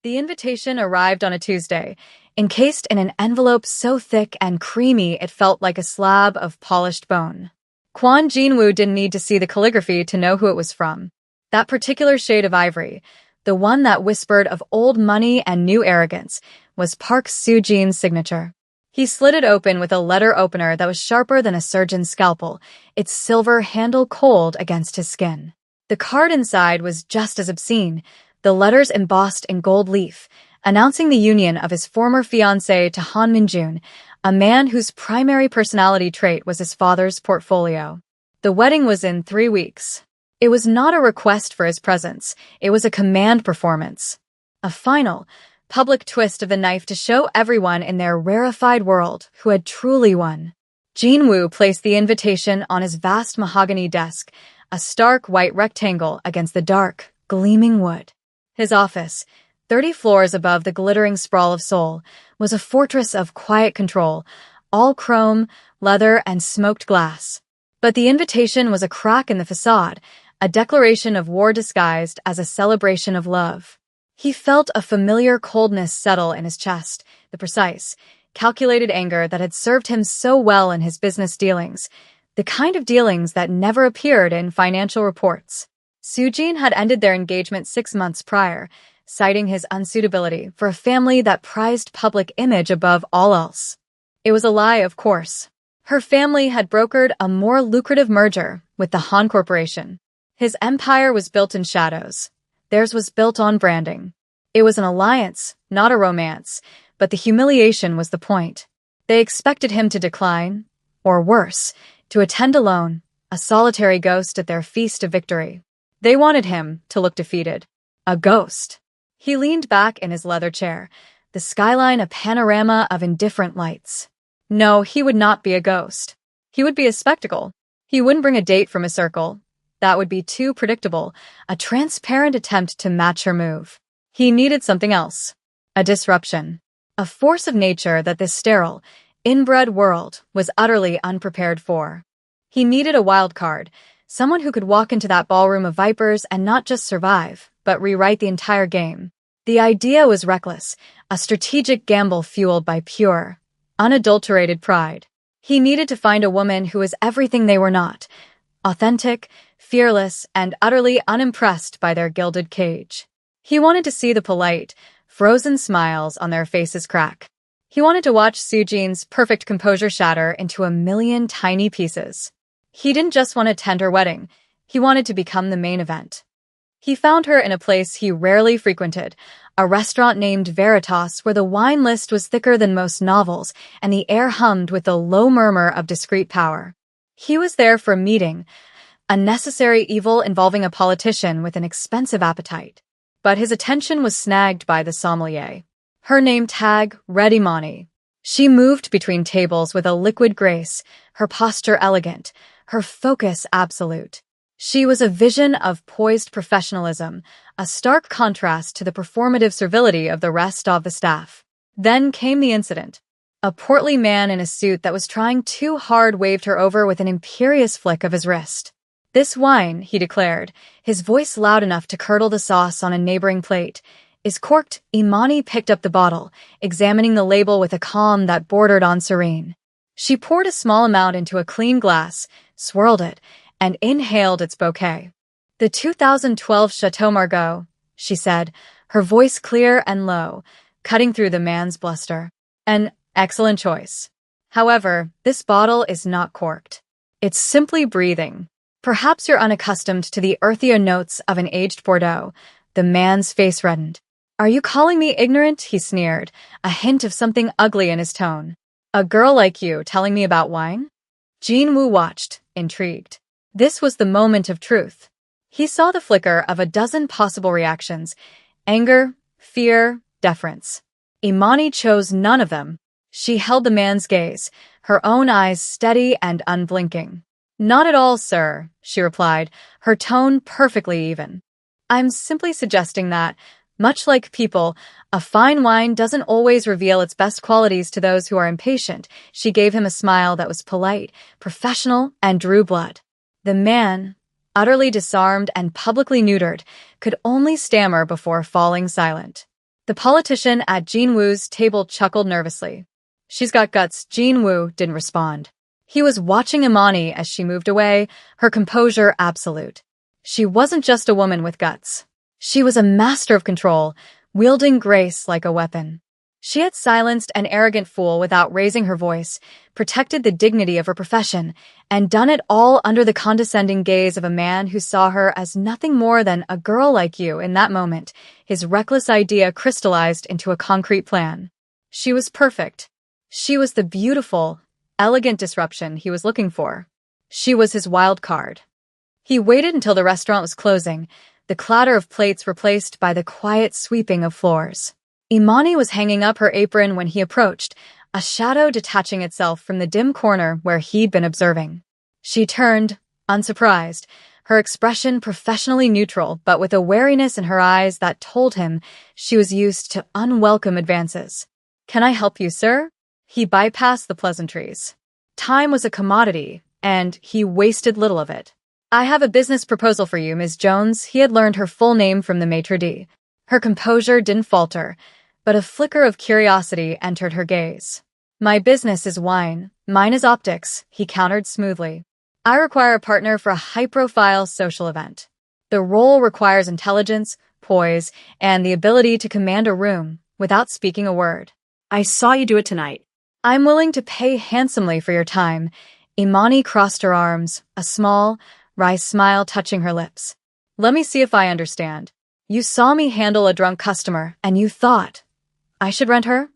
The invitation arrived on a Tuesday, encased in an envelope so thick and creamy it felt like a slab of polished bone. Kwon Jinwoo didn't need to see the calligraphy to know who it was from. That particular shade of ivory, the one that whispered of old money and new arrogance, was Park Soo-jin's signature. He slid it open with a letter opener that was sharper than a surgeon's scalpel, its silver handle cold against his skin. The card inside was just as obscene, the letters embossed in gold leaf, announcing the union of his former fiancée to Han Min-jun, a man whose primary personality trait was his father's portfolio. The wedding was in 3 weeks. It was not a request for his presence, it was a command performance. A final, public twist of the knife to show everyone in their rarefied world who had truly won. Jinwoo placed the invitation on his vast mahogany desk, a stark white rectangle against the dark, gleaming wood. His office, 30 floors above the glittering sprawl of Seoul, was a fortress of quiet control, all chrome, leather, and smoked glass. But the invitation was a crack in the facade, a declaration of war disguised as a celebration of love. He felt a familiar coldness settle in his chest, the precise, calculated anger that had served him so well in his business dealings, the kind of dealings that never appeared in financial reports. Soo-jin had ended their engagement 6 months prior, citing his unsuitability for a family that prized public image above all else. It was a lie, of course. Her family had brokered a more lucrative merger with the Han Corporation. His empire was built in shadows. Theirs was built on branding. It was an alliance, not a romance, but the humiliation was the point. They expected him to decline, or worse, to attend alone, a solitary ghost at their feast of victory. They wanted him to look defeated. A ghost. He leaned back in his leather chair, the skyline a panorama of indifferent lights. No, he would not be a ghost. He would be a spectacle. He wouldn't bring a date from a circle. That would be too predictable, a transparent attempt to match her move. He needed something else. A disruption. A force of nature that this sterile, inbred world was utterly unprepared for. He needed a wild card, someone who could walk into that ballroom of vipers and not just survive, but rewrite the entire game. The idea was reckless, a strategic gamble fueled by pure, unadulterated pride. He needed to find a woman who was everything they were not, authentic, fearless, and utterly unimpressed by their gilded cage. He wanted to see the polite, frozen smiles on their faces crack. He wanted to watch Soo-jin's perfect composure shatter into a million tiny pieces. He didn't just want to attend her wedding, he wanted to become the main event. He found her in a place he rarely frequented, a restaurant named Veritas where the wine list was thicker than most novels and the air hummed with the low murmur of discreet power. He was there for a meeting, a necessary evil involving a politician with an expensive appetite. But his attention was snagged by the sommelier. Her name tag, read Imani. She moved between tables with a liquid grace, her posture elegant, her focus absolute. She was a vision of poised professionalism, a stark contrast to the performative servility of the rest of the staff. Then came the incident. A portly man in a suit that was trying too hard waved her over with an imperious flick of his wrist. "This wine," he declared, his voice loud enough to curdle the sauce on a neighboring plate, "is corked." Imani picked up the bottle, examining the label with a calm that bordered on serene. She poured a small amount into a clean glass, swirled it, and inhaled its bouquet. "The 2012 Chateau Margaux," she said, her voice clear and low, cutting through the man's bluster. "An excellent choice. However, this bottle is not corked. It's simply breathing. Perhaps you're unaccustomed to the earthier notes of an aged Bordeaux." The man's face reddened. "Are you calling me ignorant?" he sneered, a hint of something ugly in his tone. "A girl like you telling me about wine?" Jinwoo watched, intrigued. This was the moment of truth. He saw the flicker of a dozen possible reactions: anger, fear, deference. Imani chose none of them. She held the man's gaze, her own eyes steady and unblinking. "Not at all, sir," she replied, her tone perfectly even. "I'm simply suggesting that, much like people, a fine wine doesn't always reveal its best qualities to those who are impatient." She gave him a smile that was polite, professional, and drew blood. The man, utterly disarmed and publicly neutered, could only stammer before falling silent. The politician at Jin Woo's table chuckled nervously. She's got guts. Jin Woo didn't respond. He was watching Imani as she moved away, her composure absolute. She wasn't just a woman with guts. She was a master of control, wielding grace like a weapon. She had silenced an arrogant fool without raising her voice, protected the dignity of her profession, and done it all under the condescending gaze of a man who saw her as nothing more than a girl like you. In that moment, his reckless idea crystallized into a concrete plan. She was perfect. She was the beautiful, elegant disruption he was looking for. She was his wild card. He waited until the restaurant was closing, the clatter of plates replaced by the quiet sweeping of floors. Imani was hanging up her apron when he approached, a shadow detaching itself from the dim corner where he'd been observing. She turned, unsurprised, her expression professionally neutral but with a wariness in her eyes that told him she was used to unwelcome advances. "Can I help you, sir?" He bypassed the pleasantries. Time was a commodity, and he wasted little of it. "I have a business proposal for you, Ms. Jones." He had learned her full name from the maitre d'. Her composure didn't falter, but a flicker of curiosity entered her gaze. "My business is wine, mine is optics," he countered smoothly. "I require a partner for a high-profile social event. The role requires intelligence, poise, and the ability to command a room without speaking a word. I saw you do it tonight. I'm willing to pay handsomely for your time." Imani crossed her arms, a small, wry smile touching her lips. "Let me see if I understand. You saw me handle a drunk customer, and you thought I should rent her?"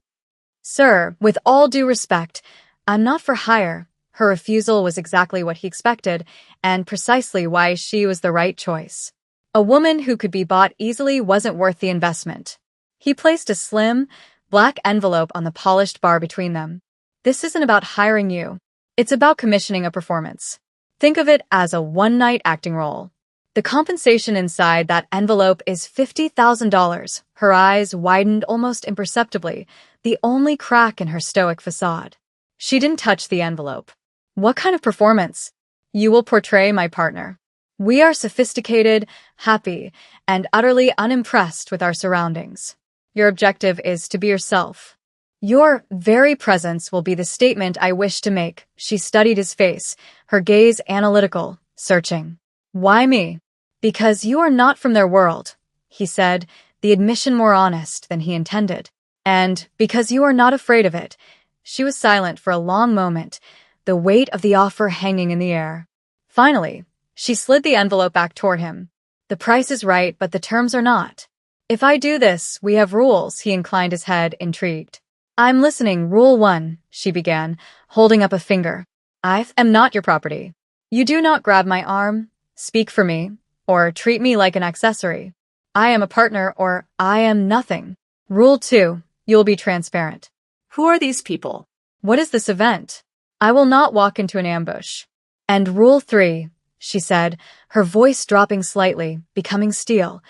"Sir, with all due respect, I'm not for hire." Her refusal was exactly what he expected, and precisely why she was the right choice. A woman who could be bought easily wasn't worth the investment. He placed a slim, black envelope on the polished bar between them. "This isn't about hiring you. It's about commissioning a performance. Think of it as a one-night acting role. The compensation inside that envelope is $50,000. Her eyes widened almost imperceptibly, the only crack in her stoic facade. She didn't touch the envelope. "What kind of performance?" "You will portray my partner. We are sophisticated, happy, and utterly unimpressed with our surroundings. Your objective is to be yourself. Your very presence will be the statement I wish to make." She studied his face, her gaze analytical, searching. "Why me?" "Because you are not from their world," he said, the admission more honest than he intended. "And because you are not afraid of it." She was silent for a long moment, the weight of the offer hanging in the air. Finally, she slid the envelope back toward him. "The price is right, but the terms are not. If I do this, we have rules." He inclined his head, intrigued. "I'm listening. Rule 1, she began, holding up a finger. "I am not your property. You do not grab my arm, speak for me, or treat me like an accessory. I am a partner or I am nothing. Rule 2, you'll be transparent." Who are these people? "What is this event? I will not walk into an ambush." "And rule 3, she said, her voice dropping slightly, becoming steel,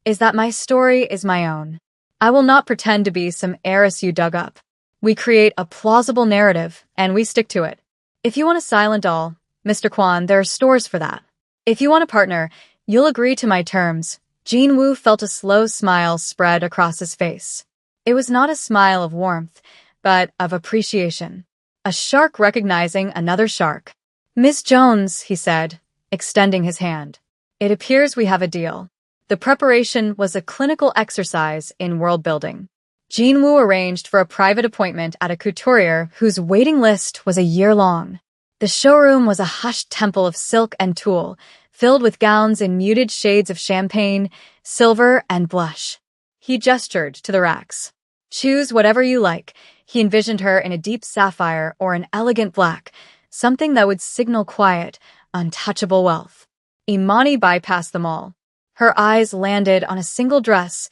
"is that my story is my own. I will not pretend to be some heiress you dug up. We create a plausible narrative, and we stick to it. If you want a silent doll, Mr. Kwan, there are stores for that. If you want a partner, you'll agree to my terms." Jin Woo felt a slow smile spread across his face. It was not a smile of warmth, but of appreciation. A shark recognizing another shark. "Miss Jones," he said, extending his hand. "It appears we have a deal." The preparation was a clinical exercise in world-building. Jin Woo arranged for a private appointment at a couturier whose waiting list was a year long. The showroom was a hushed temple of silk and tulle, filled with gowns in muted shades of champagne, silver, and blush. He gestured to the racks. "Choose whatever you like." He envisioned her in a deep sapphire or an elegant black, something that would signal quiet, untouchable wealth. Imani bypassed them all. Her eyes landed on a single dress,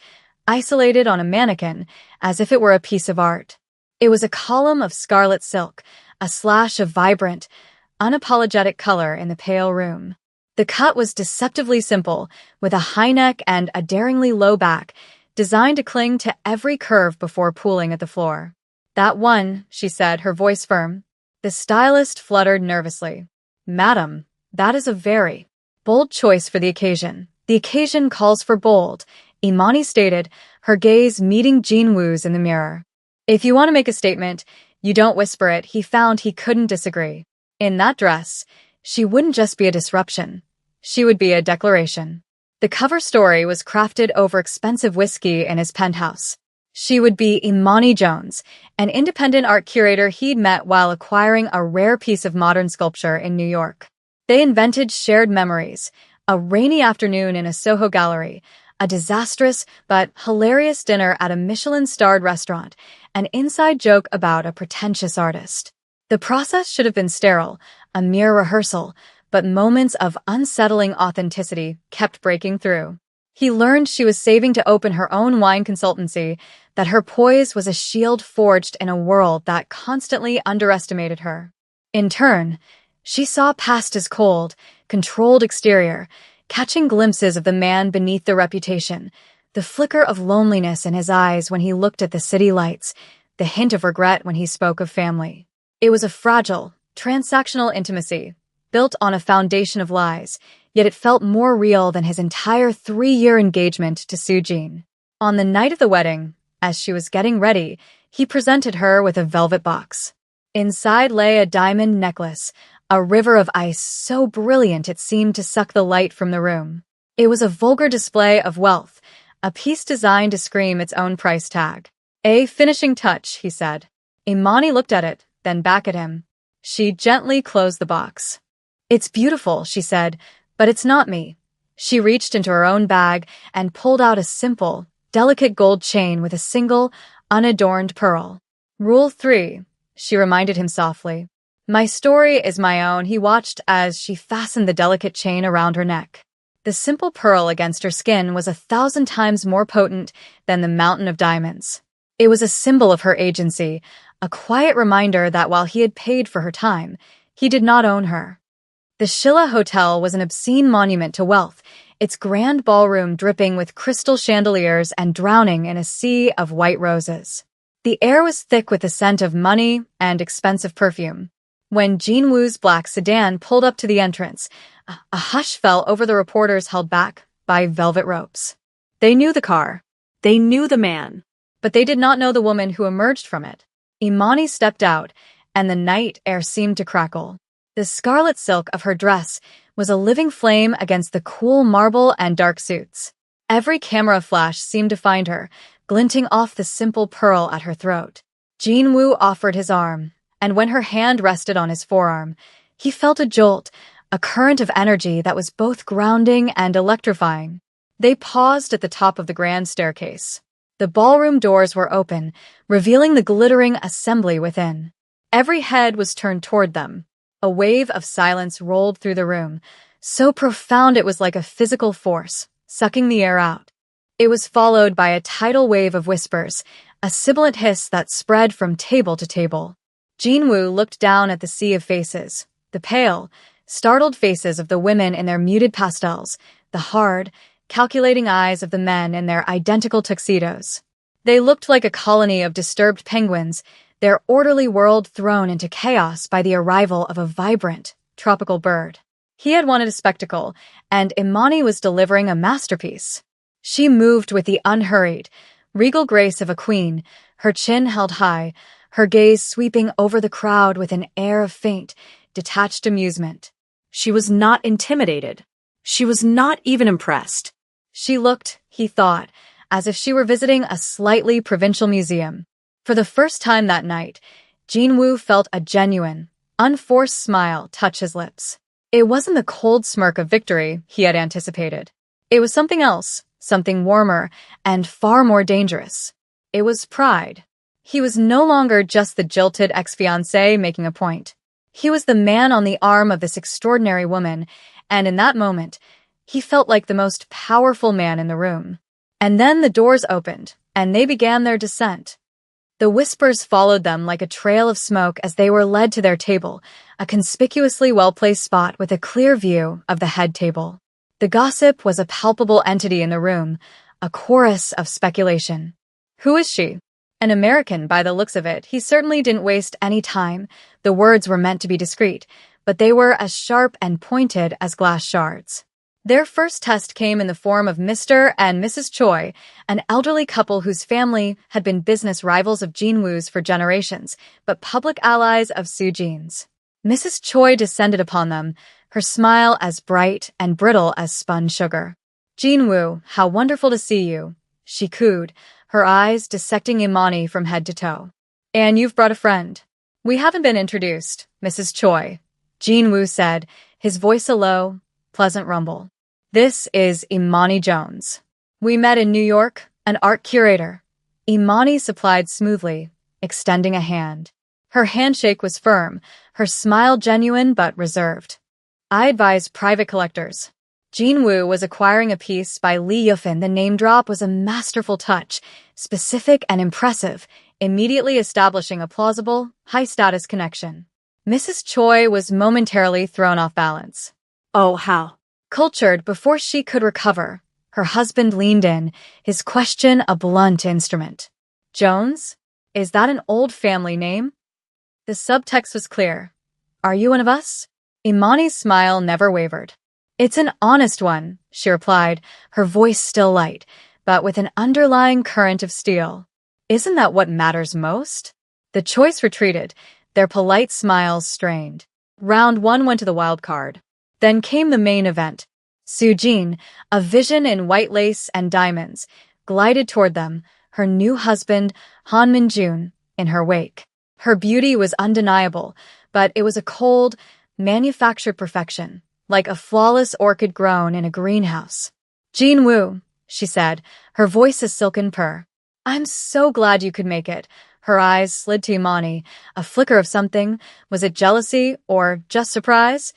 isolated on a mannequin, as if it were a piece of art. It was a column of scarlet silk, a slash of vibrant, unapologetic color in the pale room. The cut was deceptively simple, with a high neck and a daringly low back, designed to cling to every curve before pooling at the floor. "That one," she said, her voice firm. The stylist fluttered nervously. "Madam, that is a very bold choice for the occasion." "The occasion calls for bold," Imani stated, her gaze meeting Jinwoo's in the mirror. If you want to make a statement, you don't whisper it, he found he couldn't disagree. In that dress, she wouldn't just be a disruption. She would be a declaration. The cover story was crafted over expensive whiskey in his penthouse. She would be Imani Jones, an independent art curator he'd met while acquiring a rare piece of modern sculpture in New York. They invented shared memories, a rainy afternoon in a Soho gallery, a disastrous but hilarious dinner at a Michelin-starred restaurant, an inside joke about a pretentious artist. The process should have been sterile, a mere rehearsal, but moments of unsettling authenticity kept breaking through. He learned she was saving to open her own wine consultancy, that her poise was a shield forged in a world that constantly underestimated her. In turn, she saw past his cold, controlled exterior, catching glimpses of the man beneath the reputation, the flicker of loneliness in his eyes when he looked at the city lights, the hint of regret when he spoke of family. It was a fragile, transactional intimacy, built on a foundation of lies, yet it felt more real than his entire 3-year engagement to Sujin. On the night of the wedding, as she was getting ready, he presented her with a velvet box. Inside lay a diamond necklace, a river of ice so brilliant it seemed to suck the light from the room. It was a vulgar display of wealth, a piece designed to scream its own price tag. A finishing touch, he said. Imani looked at it, then back at him. She gently closed the box. It's beautiful, she said, but it's not me. She reached into her own bag and pulled out a simple, delicate gold chain with a single, unadorned pearl. Rule 3, she reminded him softly. My story is my own. He watched as she fastened the delicate chain around her neck. The simple pearl against her skin was 1,000 times more potent than the mountain of diamonds. It was a symbol of her agency, a quiet reminder that while he had paid for her time, he did not own her. The Shilla Hotel was an obscene monument to wealth, its grand ballroom dripping with crystal chandeliers and drowning in a sea of white roses. The air was thick with the scent of money and expensive perfume. When Jinwoo's black sedan pulled up to the entrance, a hush fell over the reporters held back by velvet ropes. They knew the car. They knew the man. But they did not know the woman who emerged from it. Imani stepped out, and the night air seemed to crackle. The scarlet silk of her dress was a living flame against the cool marble and dark suits. Every camera flash seemed to find her, glinting off the simple pearl at her throat. Jinwoo offered his arm, and when her hand rested on his forearm, he felt a jolt, a current of energy that was both grounding and electrifying. They paused at the top of the grand staircase. The ballroom doors were open, revealing the glittering assembly within. Every head was turned toward them. A wave of silence rolled through the room, so profound it was like a physical force, sucking the air out. It was followed by a tidal wave of whispers, a sibilant hiss that spread from table to table. Jinwoo looked down at the sea of faces, the pale, startled faces of the women in their muted pastels, the hard, calculating eyes of the men in their identical tuxedos. They looked like a colony of disturbed penguins, their orderly world thrown into chaos by the arrival of a vibrant, tropical bird. He had wanted a spectacle, and Imani was delivering a masterpiece. She moved with the unhurried, regal grace of a queen, her chin held high, her gaze sweeping over the crowd with an air of faint, detached amusement. She was not intimidated. She was not even impressed. She looked, he thought, as if she were visiting a slightly provincial museum. For the first time that night, Jinwoo felt a genuine, unforced smile touch his lips. It wasn't the cold smirk of victory he had anticipated. It was something else, something warmer and far more dangerous. It was pride. He was no longer just the jilted ex-fiancé making a point. He was the man on the arm of this extraordinary woman, and in that moment, he felt like the most powerful man in the room. And then the doors opened, and they began their descent. The whispers followed them like a trail of smoke as they were led to their table, a conspicuously well-placed spot with a clear view of the head table. The gossip was a palpable entity in the room, a chorus of speculation. Who is she? An American by the looks of it. He certainly didn't waste any time. The words were meant to be discreet, but they were as sharp and pointed as glass shards. Their first test came in the form of Mr. and Mrs. Choi, an elderly couple whose family had been business rivals of Jinwoo's for generations, but public allies of Sujin's. Mrs. Choi descended upon them, her smile as bright and brittle as spun sugar. Jinwoo, how wonderful to see you, she cooed, her eyes dissecting Imani from head to toe. And you've brought a friend. We haven't been introduced, Mrs. Choi, Jinwoo said, his voice a low, pleasant rumble. This is Imani Jones. We met in New York, an art curator. Imani supplied smoothly, extending a hand. Her handshake was firm, her smile genuine but reserved. I advise private collectors. Jinwoo was acquiring a piece by Lee Yufin. The name drop was a masterful touch, specific and impressive, immediately establishing a plausible, high-status connection. Mrs. Choi was momentarily thrown off balance. Oh, how? Cultured before she could recover, her husband leaned in, his question a blunt instrument. Jones? Is that an old family name? The subtext was clear. Are you one of us? Imani's smile never wavered. It's an honest one, she replied, her voice still light, but with an underlying current of steel. Isn't that what matters most? The choice retreated, their polite smiles strained. Round 1 went to the wild card. Then came the main event. Sujin, a vision in white lace and diamonds, glided toward them, her new husband, Han Min-jun, in her wake. Her beauty was undeniable, but it was a cold, manufactured perfection, like a flawless orchid grown in a greenhouse. Jinwoo, she said, her voice a silken purr. I'm so glad you could make it. Her eyes slid to Imani, a flicker of something, was it jealousy or just surprise?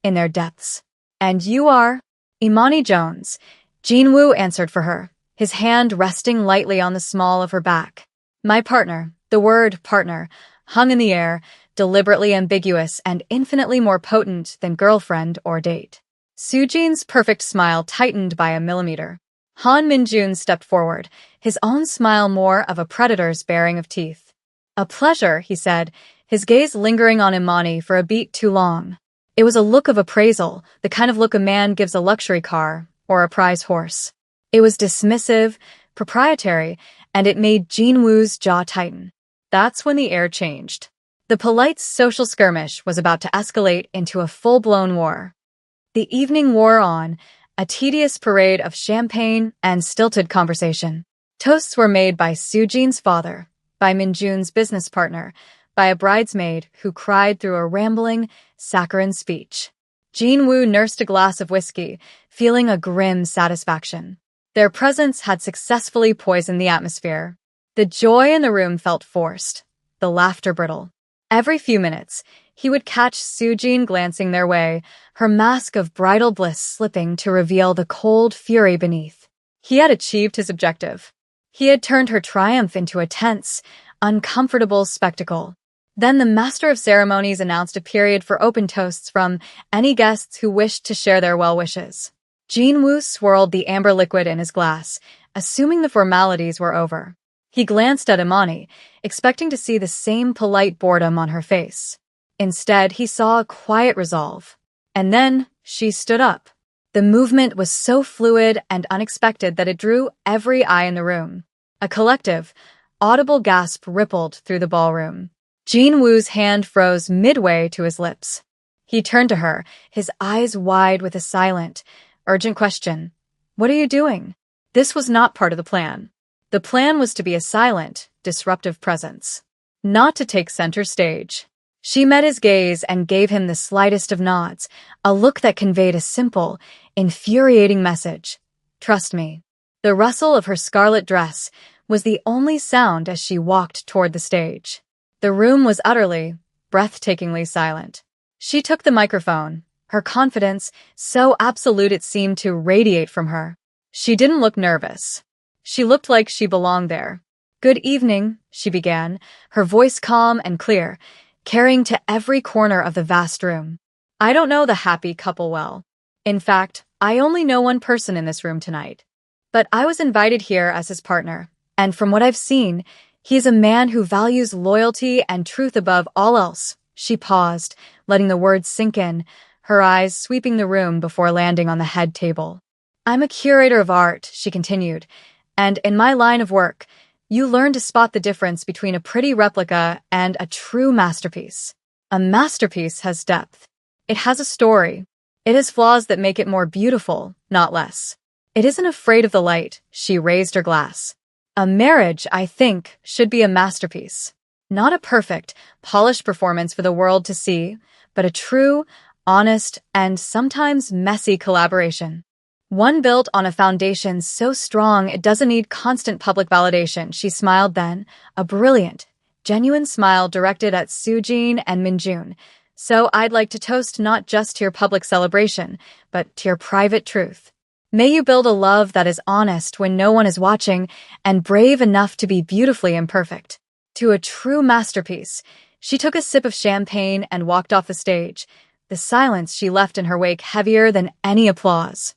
In their depths. And you are? Imani Jones. Jinwoo answered for her, his hand resting lightly on the small of her back. My partner, the word partner, hung in the air, deliberately ambiguous and infinitely more potent than girlfriend or date. Sujin's perfect smile tightened by a millimeter. Han Min-jun stepped forward, his own smile more of a predator's baring of teeth. A pleasure, he said, his gaze lingering on Imani for a beat too long. It was a look of appraisal, the kind of look a man gives a luxury car or a prize horse. It was dismissive, proprietary, and it made Jinwoo's jaw tighten. That's when the air changed. The polite social skirmish was about to escalate into a full-blown war. The evening wore on, a tedious parade of champagne and stilted conversation. Toasts were made by Sujin's father, by Min-jun's business partner, by a bridesmaid who cried through a rambling, saccharine speech. Jinwoo nursed a glass of whiskey, feeling a grim satisfaction. Their presence had successfully poisoned the atmosphere. The joy in the room felt forced, the laughter brittle. Every few minutes, he would catch Sujin glancing their way, her mask of bridal bliss slipping to reveal the cold fury beneath. He had achieved his objective. He had turned her triumph into a tense, uncomfortable spectacle. Then the master of ceremonies announced a period for open toasts from any guests who wished to share their well wishes. Jinwoo swirled the amber liquid in his glass, assuming the formalities were over. He glanced at Imani, expecting to see the same polite boredom on her face. Instead, he saw a quiet resolve. And then, she stood up. The movement was so fluid and unexpected that it drew every eye in the room. A collective, audible gasp rippled through the ballroom. Jinwoo's hand froze midway to his lips. He turned to her, his eyes wide with a silent, urgent question. What are you doing? This was not part of the plan. The plan was to be a silent, disruptive presence, not to take center stage. She met his gaze and gave him the slightest of nods, a look that conveyed a simple, infuriating message. Trust me. The rustle of her scarlet dress was the only sound as she walked toward the stage. The room was utterly, breathtakingly silent. She took the microphone, her confidence so absolute it seemed to radiate from her. She didn't look nervous. She looked like she belonged there. Good evening, she began, her voice calm and clear, carrying to every corner of the vast room. I don't know the happy couple well. In fact, I only know one person in this room tonight. But I was invited here as his partner, and from what I've seen, he's a man who values loyalty and truth above all else. She paused, letting the words sink in, her eyes sweeping the room before landing on the head table. "I'm a curator of art," she continued, "and in my line of work, you learn to spot the difference between a pretty replica and a true masterpiece. A masterpiece has depth. It has a story. It has flaws that make it more beautiful, not less. It isn't afraid of the light." She raised her glass. "A marriage, I think, should be a masterpiece. Not a perfect, polished performance for the world to see, but a true, honest, and sometimes messy collaboration. One built on a foundation so strong it doesn't need constant public validation." She smiled then, a brilliant, genuine smile directed at Sujin and Minjun. "So I'd like to toast not just to your public celebration, but to your private truth. May you build a love that is honest when no one is watching and brave enough to be beautifully imperfect. To a true masterpiece." She took a sip of champagne and walked off the stage, the silence she left in her wake heavier than any applause.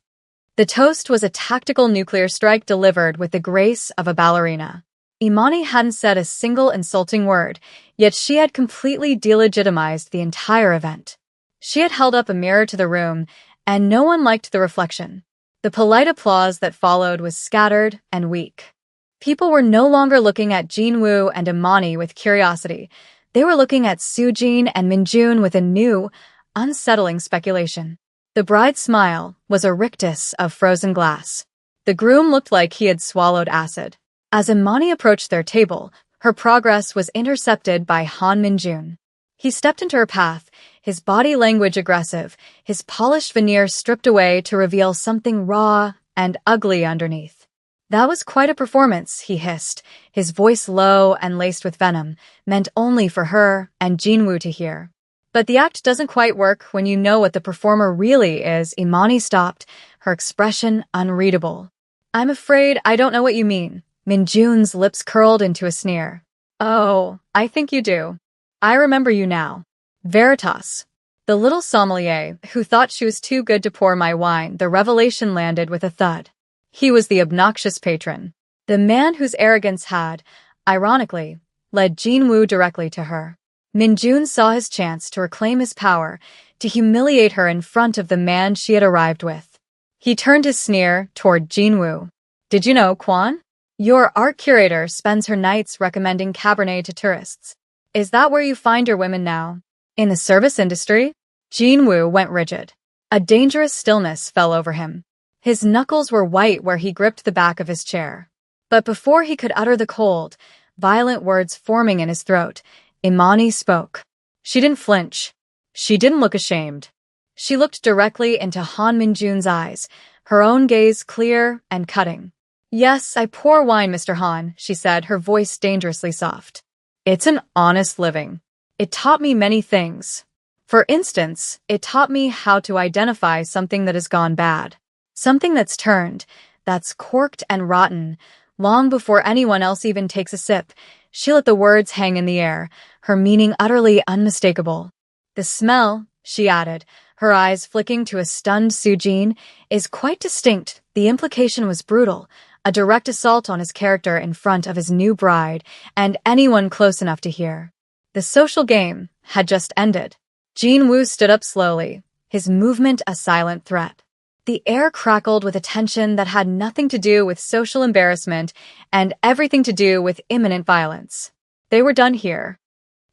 The toast was a tactical nuclear strike delivered with the grace of a ballerina. Imani hadn't said a single insulting word, yet she had completely delegitimized the entire event. She had held up a mirror to the room, and no one liked the reflection. The polite applause that followed was scattered and weak. People were no longer looking at Jinwoo and Imani with curiosity. They were looking at Sujin and Minjun with a new, unsettling speculation. The bride's smile was a rictus of frozen glass. The groom looked like he had swallowed acid. As Imani approached their table, her progress was intercepted by Han Minjun. He stepped into her path, his body language aggressive, his polished veneer stripped away to reveal something raw and ugly underneath. "That was quite a performance," he hissed, his voice low and laced with venom, meant only for her and Jinwoo to hear. "But the act doesn't quite work when you know what the performer really is." Imani stopped, her expression unreadable. "I'm afraid I don't know what you mean." Minjun's lips curled into a sneer. "Oh, I think you do. I remember you now. Veritas. The little sommelier who thought she was too good to pour my wine." The revelation landed with a thud. He was the obnoxious patron. The man whose arrogance had, ironically, led Jinwoo directly to her. Minjun saw his chance to reclaim his power, to humiliate her in front of the man she had arrived with. He turned his sneer toward Jinwoo. "Did you know, Kwon? Your art curator spends her nights recommending Cabernet to tourists. Is that where you find your women now? In the service industry?" Jinwoo went rigid. A dangerous stillness fell over him. His knuckles were white where he gripped the back of his chair. But before he could utter the cold, violent words forming in his throat, Imani spoke. She didn't flinch. She didn't look ashamed. She looked directly into Han Minjun's eyes, her own gaze clear and cutting. "Yes, I pour wine, Mr. Han," she said, her voice dangerously soft. "It's an honest living. It taught me many things. For instance, it taught me how to identify something that has gone bad. Something that's turned, that's corked and rotten, long before anyone else even takes a sip." She let the words hang in the air, her meaning utterly unmistakable. "The smell," she added, her eyes flicking to a stunned Sujin, "is quite distinct." The implication was brutal, a direct assault on his character in front of his new bride and anyone close enough to hear. The social game had just ended. Jinwoo stood up slowly, his movement a silent threat. The air crackled with a tension that had nothing to do with social embarrassment and everything to do with imminent violence. They were done here.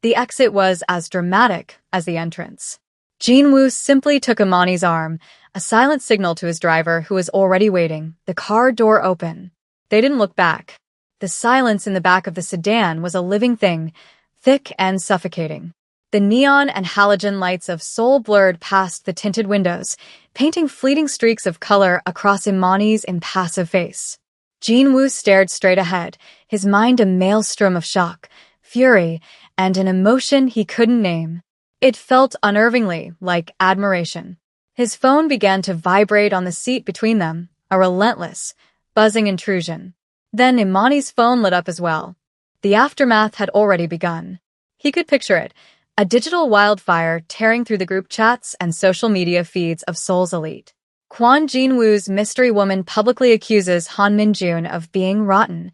The exit was as dramatic as the entrance. Jinwoo simply took Imani's arm, a silent signal to his driver who was already waiting, the car door open. They didn't look back. The silence in the back of the sedan was a living thing, thick and suffocating. The neon and halogen lights of Seoul blurred past the tinted windows, painting fleeting streaks of color across Imani's impassive face. Jinwoo stared straight ahead, his mind a maelstrom of shock, fury, and an emotion he couldn't name. It felt unnervingly like admiration. His phone began to vibrate on the seat between them, a relentless, buzzing intrusion. Then Imani's phone lit up as well. The aftermath had already begun. He could picture it, a digital wildfire tearing through the group chats and social media feeds of Seoul's elite. Kwon Jinwoo's mystery woman publicly accuses Han Minjun of being rotten.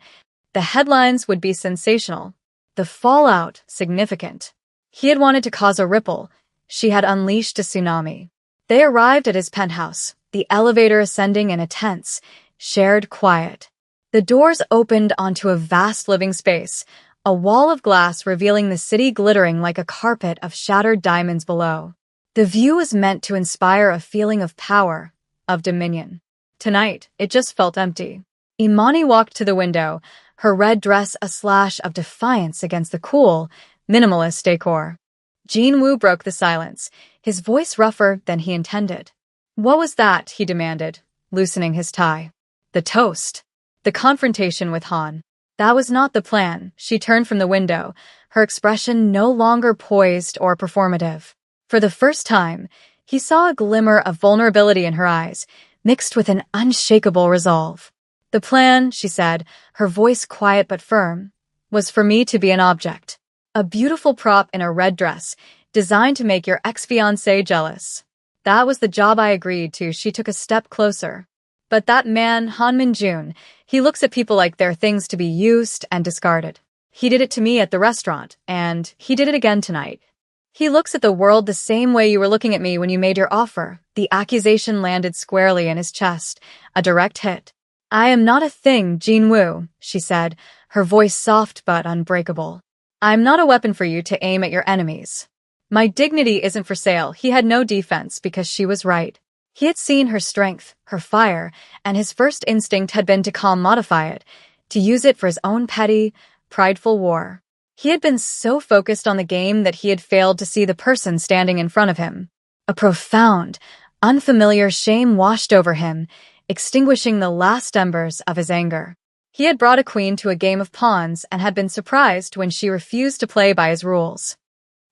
The headlines would be sensational. The fallout significant. He had wanted to cause a ripple. She had unleashed a tsunami. They arrived at his penthouse, the elevator ascending in a tense, shared quiet. The doors opened onto a vast living space, a wall of glass revealing the city glittering like a carpet of shattered diamonds below. The view was meant to inspire a feeling of power, of dominion. Tonight, it just felt empty. Imani walked to the window, her red dress a slash of defiance against the cool, minimalist decor. Jinwoo broke the silence, his voice rougher than he intended. "What was that?" he demanded, loosening his tie. "The toast. The confrontation with Han." "That was not the plan." She turned from the window, her expression no longer poised or performative. For the first time, he saw a glimmer of vulnerability in her eyes, mixed with an unshakable resolve. "The plan," she said, her voice quiet but firm, "was for me to be an object. A beautiful prop in a red dress, designed to make your ex-fiancé jealous. That was the job I agreed to." She took a step closer. "But that man, Han Min-jun, he looks at people like they're things to be used and discarded. He did it to me at the restaurant, and he did it again tonight. He looks at the world the same way you were looking at me when you made your offer." The accusation landed squarely in his chest, a direct hit. "I am not a thing, Jinwoo," she said, her voice soft but unbreakable. "I'm not a weapon for you to aim at your enemies. My dignity isn't for sale." He had no defense because she was right. He had seen her strength, her fire, and his first instinct had been to modify it, to use it for his own petty, prideful war. He had been so focused on the game that he had failed to see the person standing in front of him. A profound, unfamiliar shame washed over him, extinguishing the last embers of his anger. He had brought a queen to a game of pawns and had been surprised when she refused to play by his rules.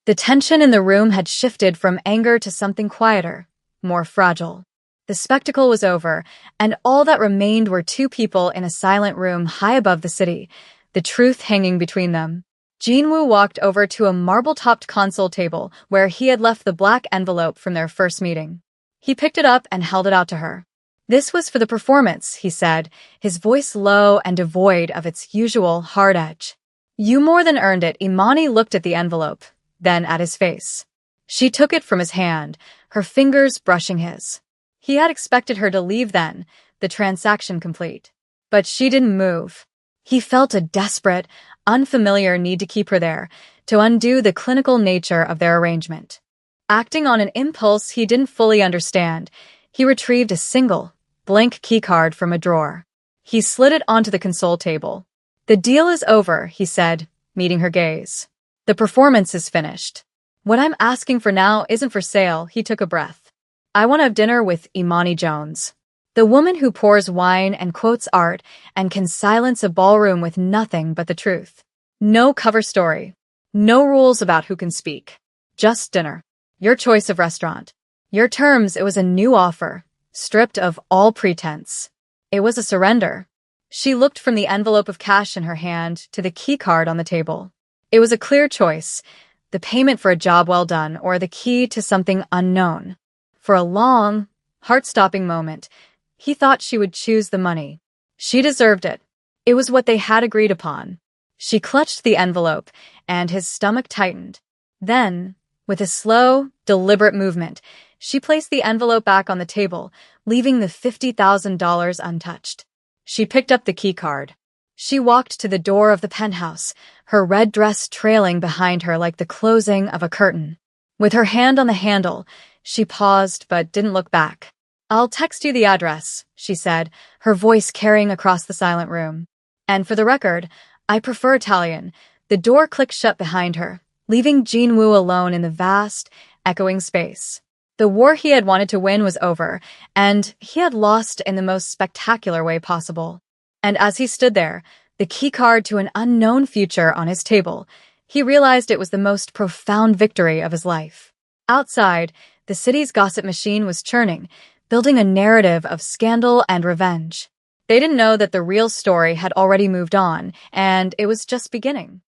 The tension in the room had shifted from anger to something quieter, more fragile. The spectacle was over, and all that remained were two people in a silent room high above the city, the truth hanging between them. Jinwoo walked over to a marble-topped console table where he had left the black envelope from their first meeting. He picked it up and held it out to her. "This was for the performance," he said, his voice low and devoid of its usual hard edge. "You more than earned it." Imani looked at the envelope, then at his face. She took it from his hand, her fingers brushing his. He had expected her to leave then, the transaction complete. But she didn't move. He felt a desperate, unfamiliar need to keep her there, to undo the clinical nature of their arrangement. Acting on an impulse he didn't fully understand, he retrieved a single, blank keycard from a drawer. He slid it onto the console table. "The deal is over," he said, meeting her gaze. "The performance is finished. What I'm asking for now isn't for sale." He took a breath. "I want to have dinner with Imani Jones. The woman who pours wine and quotes art and can silence a ballroom with nothing but the truth. No cover story. No rules about who can speak. Just dinner. Your choice of restaurant. Your terms." It was a new offer, stripped of all pretense. It was a surrender. She looked from the envelope of cash in her hand to the key card on the table. It was a clear choice, the payment for a job well done or the key to something unknown. For a long, heart-stopping moment, he thought she would choose the money. She deserved it. It was what they had agreed upon. She clutched the envelope, and his stomach tightened. Then, with a slow, deliberate movement, she placed the envelope back on the table, leaving the $50,000 untouched. She picked up the keycard. She walked to the door of the penthouse, her red dress trailing behind her like the closing of a curtain. With her hand on the handle, she paused but didn't look back. "I'll text you the address," she said, her voice carrying across the silent room. "And for the record, I prefer Italian." The door clicked shut behind her, leaving Jinwoo alone in the vast, echoing space. The war he had wanted to win was over, and he had lost in the most spectacular way possible. And as he stood there, the keycard to an unknown future on his table, he realized it was the most profound victory of his life. Outside, the city's gossip machine was churning, building a narrative of scandal and revenge. They didn't know that the real story had already moved on, and it was just beginning.